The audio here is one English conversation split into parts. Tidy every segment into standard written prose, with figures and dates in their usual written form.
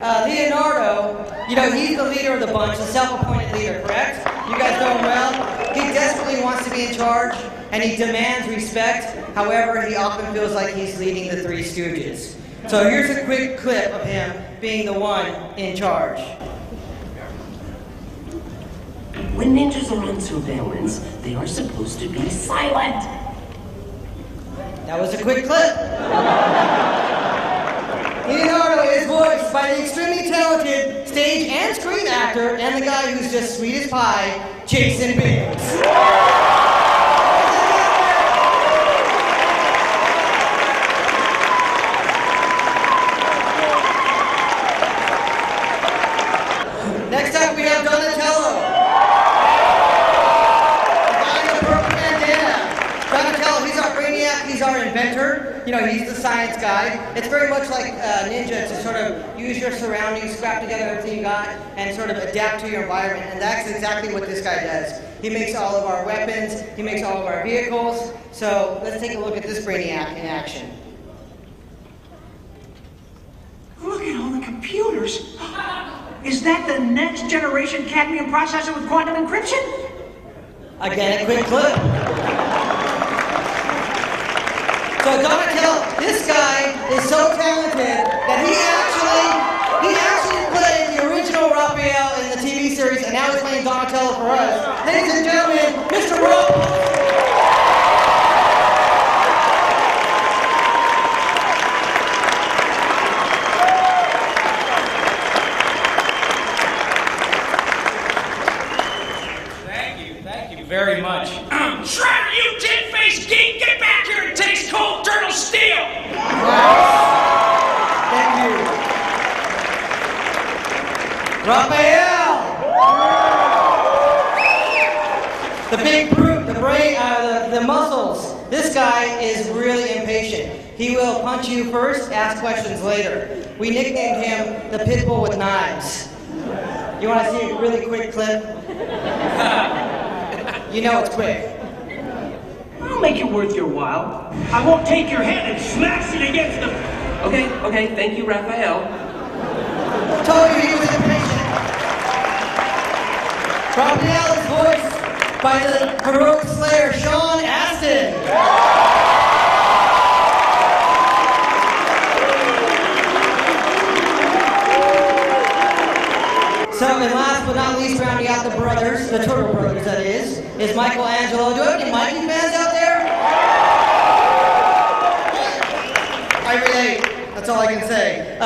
Leonardo, he's the leader of the bunch, the self-appointed leader, correct? You guys know him well. He desperately wants to be in charge, and he demands respect. However, he often feels like he's leading the Three Stooges. So here's a quick clip of him being the one in charge. When ninjas are on surveillance, they are supposed to be silent. That was a quick clip. Leonardo is voiced by the extremely talented stage and screen actor and the guy who's just sweet as pie, Jason Biggs. Next up we have Donatello. The guy in the purple bandana. Donatello, he's our brainiac, he's our inventor. He's the science guy. It's very much like Ninja to sort of use your surroundings, scrap together everything you got, and sort of adapt to your environment. And that's exactly what this guy does. He makes all of our weapons, he makes all of our vehicles. So let's take a look at this brainiac in action. Look at all the computers. Is that the next generation cadmium processor with quantum encryption? Again, a quick clip. So Donatello, this guy is so talented that he actually played the original Raphael in the TV series, and now he's playing Donatello for us. Ladies and gentlemen, Mr. Rowe. Thank you very much. Shredder, you tin-faced geek! Get back here and taste cold turtle steel! Thank you. Raphael! The big brute, the brain, the muscles. This guy is really impatient. He will punch you first, ask questions later. We nicknamed him the pit bull with knives. You want to see a really quick clip? You know it's quick. I'll make it worth your while. I won't take your head and smash it against the... Okay, thank you, Raphael. Told you he was impatient. Raphael is voiced by the heroic slayer, Sean Astin. So, and last but not least, rounding out the brothers, the Turtle Brothers that is Michelangelo. Do I have any Mikey fans out there? I relate. That's all I can say.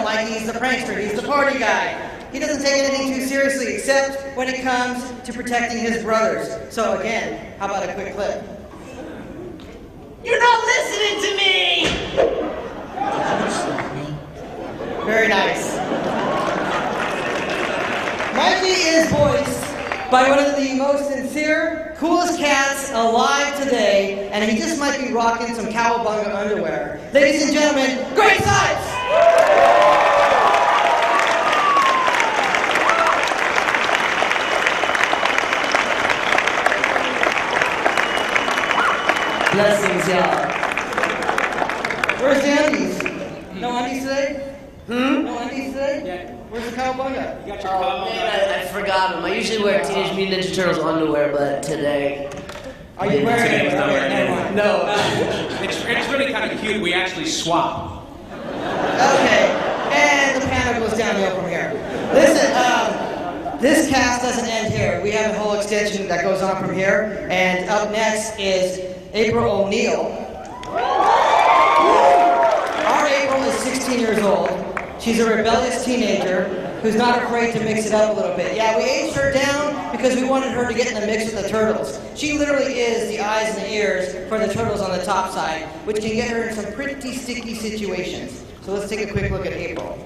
Mikey's the prankster. He's the party guy. He doesn't take anything too seriously, except when it comes to protecting his brothers. So again, how about a quick clip? You're not listening to me! Very nice. Mikey is voiced by one of the most sincere, coolest cats alive today, and he just might be rocking some cowabunga underwear. Ladies and gentlemen, Great Sides! Blessings, y'all. Where's the undies? No undies today? No undies today? Yeah. Where's the cowabunga? You got your Oh man, I forgot them. I usually wear Teenage Mutant Ninja Turtles underwear, but today... Are you wearing it? Today's not Okay, wearing never it. mind. No. It's really kind of cute. We actually swap. Okay, and the panel goes downhill from here. Listen, this cast doesn't end here. We have a whole extension that goes on from here, and up next is April O'Neil. Our April is 16 years old. She's a rebellious teenager who's not afraid to mix it up a little bit. Yeah, we aged her down because we wanted her to get in the mix with the turtles. She literally is the eyes and the ears for the turtles on the top side, which can get her in some pretty sticky situations. So let's take a quick look at April.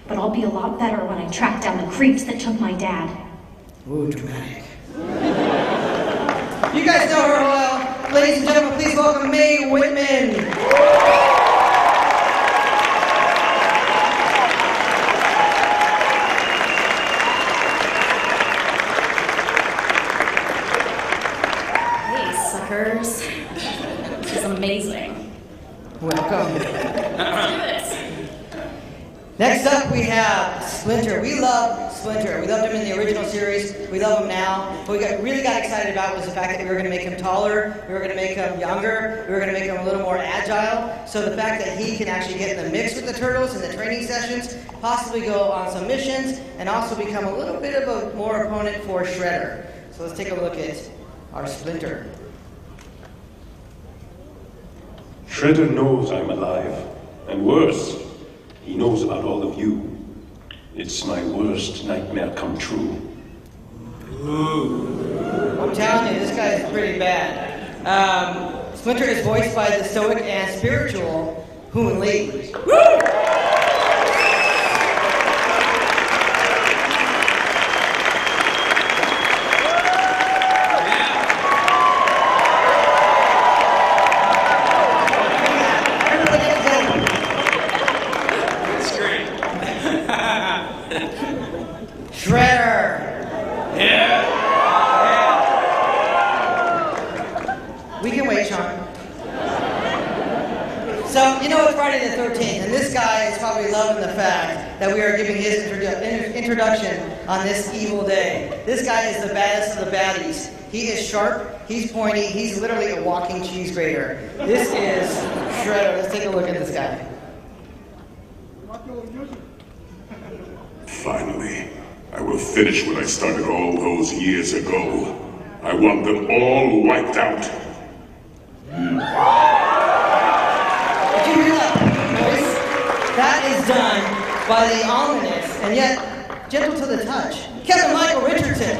But I'll be a lot better when I track down the creeps that took my dad. Ooh, dramatic. You guys know her well. Ladies and gentlemen, please welcome Mae Whitman. Hey, suckers. This is amazing. Welcome. Next up, we have Splinter. We love Splinter. We loved him in the original series. We love him now. What we really got excited about was the fact that we were going to make him taller. We were going to make him younger. We were going to make him a little more agile. So the fact that he can actually get in the mix with the turtles in the training sessions, possibly go on some missions, and also become a little bit of a more opponent for Shredder. So let's take a look at our Splinter. Shredder knows I'm alive. And worse, he knows about all of you. It's my worst nightmare come true. Ooh. I'm telling you, this guy is pretty bad. Splinter is voiced by the stoic and spiritual Hoon Lee. Woo! Shredder! Yeah. We can wait, Sean. So, you know it's Friday the 13th, and this guy is probably loving the fact that we are giving his introduction on this evil day. This guy is the baddest of the baddies. He is sharp, he's pointy, he's literally a walking cheese grater. This is Shredder. Let's take a look at this guy. Finally, I will finish what I started all those years ago. I want them all wiped out. Did you hear that voice? That is done by the ominous and yet gentle to the touch, Kevin Michael Richardson.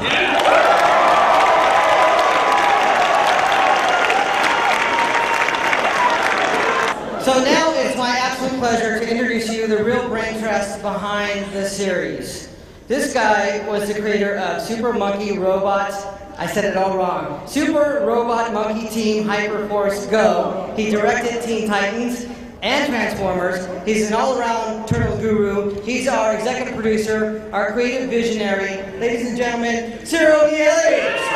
So now it's my absolute pleasure to introduce you the real brain trust behind the series. This guy was the creator of Super Monkey Robot, I said it all wrong, Super Robot Monkey Team Hyperforce Go. He directed Teen Titans and Transformers. He's an all-around turtle guru. He's our executive producer, our creative visionary. Ladies and gentlemen, Cyril Yellis.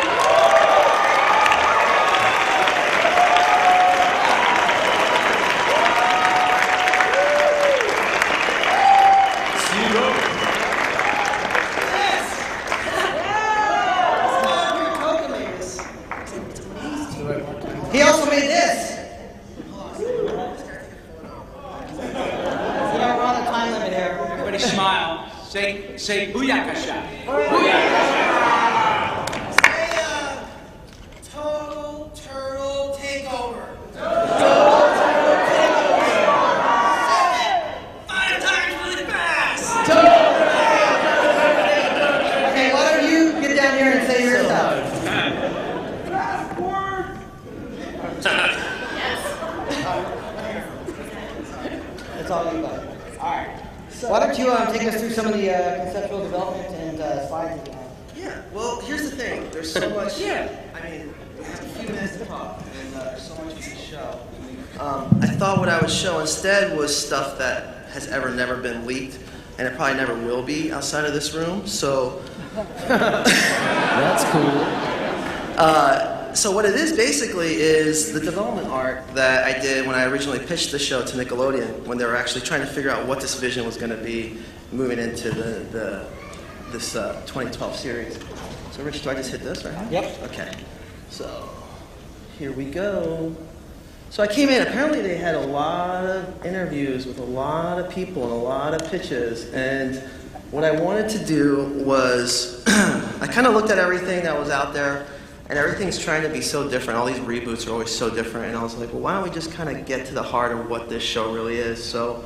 He also made this. We're on a time limit here. Everybody smile. Say booyakasha. Booyakasha. Say, total turtle takeover. Total turtle takeover. Say it 5 times really fast. Okay, why don't you get down here and say your stuff? That's all you got. Alright. Why don't you take us through some of the conceptual development and slides that you have? Yeah, well, here's the thing. There's so much. I mean, we have a few minutes to talk, and there's so much we can show. I thought what I would show instead was stuff that has never been leaked, and it probably never will be outside of this room, so. That's cool. So what it is basically is the development arc that I did when I originally pitched the show to Nickelodeon, when they were actually trying to figure out what this vision was going to be moving into this 2012 series. So Rich, do I just hit this, right? Yep. Okay. So here we go. So I came in, apparently they had a lot of interviews with a lot of people and a lot of pitches, and what I wanted to do was, I kind of looked at everything that was out there, and everything's trying to be so different. All these reboots are always so different, and I was like, well, why don't we just kind of get to the heart of what this show really is? So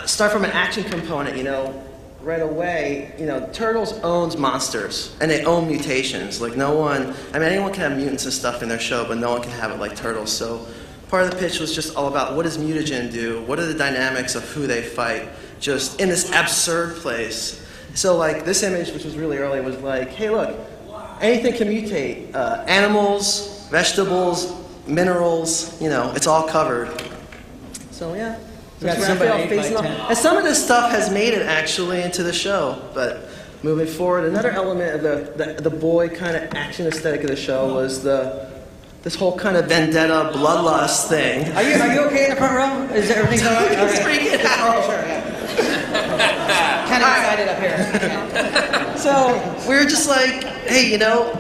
start from an action component, you know, right away, you know, Turtles owns monsters, and they own mutations. Like no one, I mean, anyone can have mutants and stuff in their show, but no one can have it like Turtles. So part of the pitch was just all about what does mutagen do? What are the dynamics of who they fight? Just in this absurd place. So like this image, which was really early, was like, hey look, anything can mutate. Animals, vegetables, minerals, you know, it's all covered. So yeah. And some of this stuff has made it actually into the show, but moving forward, another element of the boy kind of action aesthetic of the show was the this whole kind of vendetta, bloodlust thing. Are you okay in the front row? Is everything all right? He's freaking out. Oh, sure, yeah. Kind of excited up here. So we were just like, hey, you know,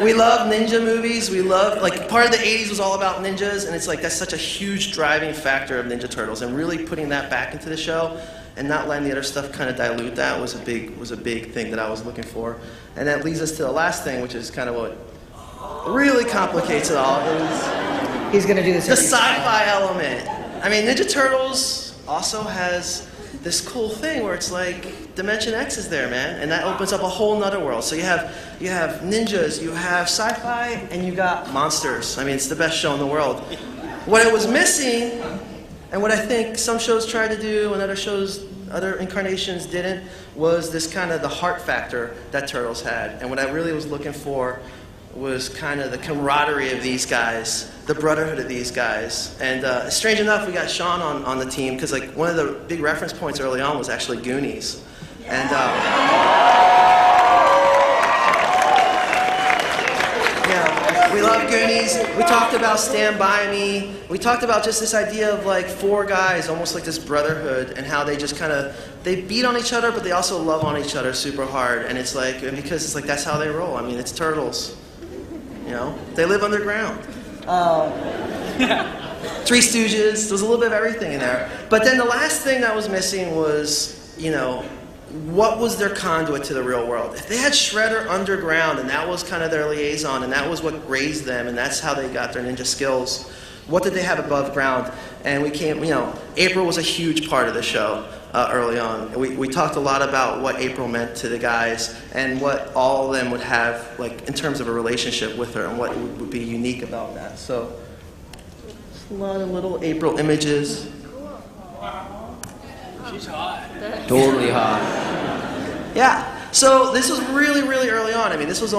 we love ninja movies. We love, like, part of the 80s was all about ninjas, and it's like that's such a huge driving factor of Ninja Turtles, and really putting that back into the show and not letting the other stuff kind of dilute that was a big thing that I was looking for. And that leads us to the last thing, which is kind of what really complicates it all, is He's going to do this. the sci-fi element. I mean, Ninja Turtles also has this cool thing where it's like Dimension X is there, man, and that opens up a whole nother world. So you have ninjas, you have sci-fi, and you got monsters. I mean, it's the best show in the world. What it was missing, and what I think some shows tried to do and other incarnations didn't, was this kind of the heart factor that Turtles had. And what I really was looking for was kind of the camaraderie of these guys, the brotherhood of these guys. And strange enough, we got Sean on the team because like one of the big reference points early on was actually Goonies. And yeah, we love Goonies. We talked about Stand By Me. We talked about just this idea of like four guys, almost like this brotherhood, and how they just kind of, they beat on each other, but they also love on each other super hard. And it's like, because it's like that's how they roll. I mean, it's Turtles. You know, they live underground. Three Stooges. There was a little bit of everything in there. But then the last thing that was missing was, you know, what was their conduit to the real world? If they had Shredder underground and that was kind of their liaison and that was what raised them and that's how they got their ninja skills, what did they have above ground? And we came, you know, April was a huge part of the show early on. We talked a lot about what April meant to the guys and what all of them would have, like, in terms of a relationship with her and what would be unique about that. So, just a lot of little April images. She's hot. Totally hot. Yeah. So this was really, really early on. I mean, this was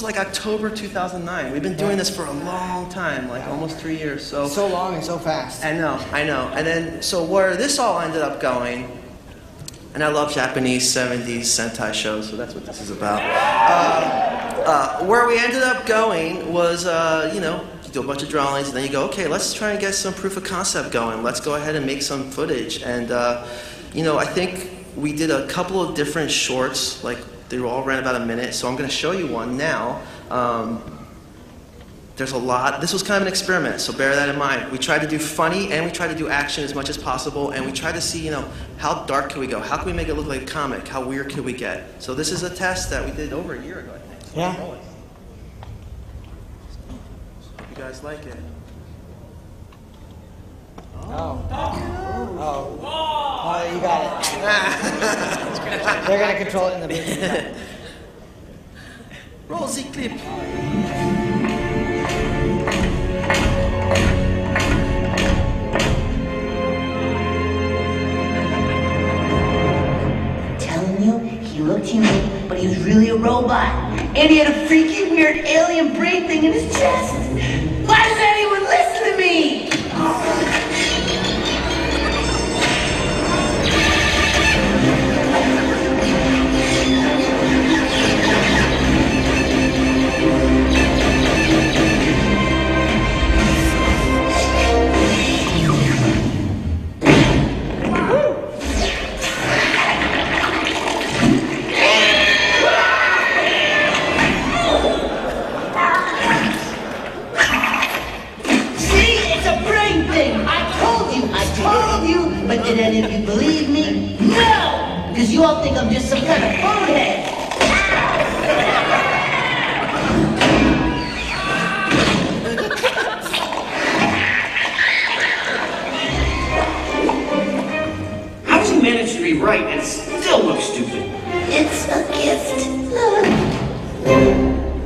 like October 2009. We've been doing this for a long time, like almost 3 years. So long and so fast. I know. And then, so where this all ended up going, and I love Japanese 70s Sentai shows, so that's what this is about. Where we ended up going was, you know, you do a bunch of drawings, and then you go, okay, let's try and get some proof of concept going. Let's go ahead and make some footage. And, you know, I think we did a couple of different shorts, like they all ran about a minute, so I'm going to show you one now. There's a lot. This was kind of an experiment, so bear that in mind. We tried to do funny, and we tried to do action as much as possible, and we tried to see, you know, how dark can we go? How can we make it look like a comic? How weird can we get? So this is a test that we did over a year ago, I think. So yeah. Hope you guys like it. Oh, you got it. They're going to control it in the movie. Roll the clip. Telling you, he looked human, but he was really a robot. And he had a freaky, weird alien brain thing in his chest. Why does anyone listen to me? But did any of you believe me? No! Because you all think I'm just some kind of bonehead. How does he manage to be right and still look stupid? It's a gift.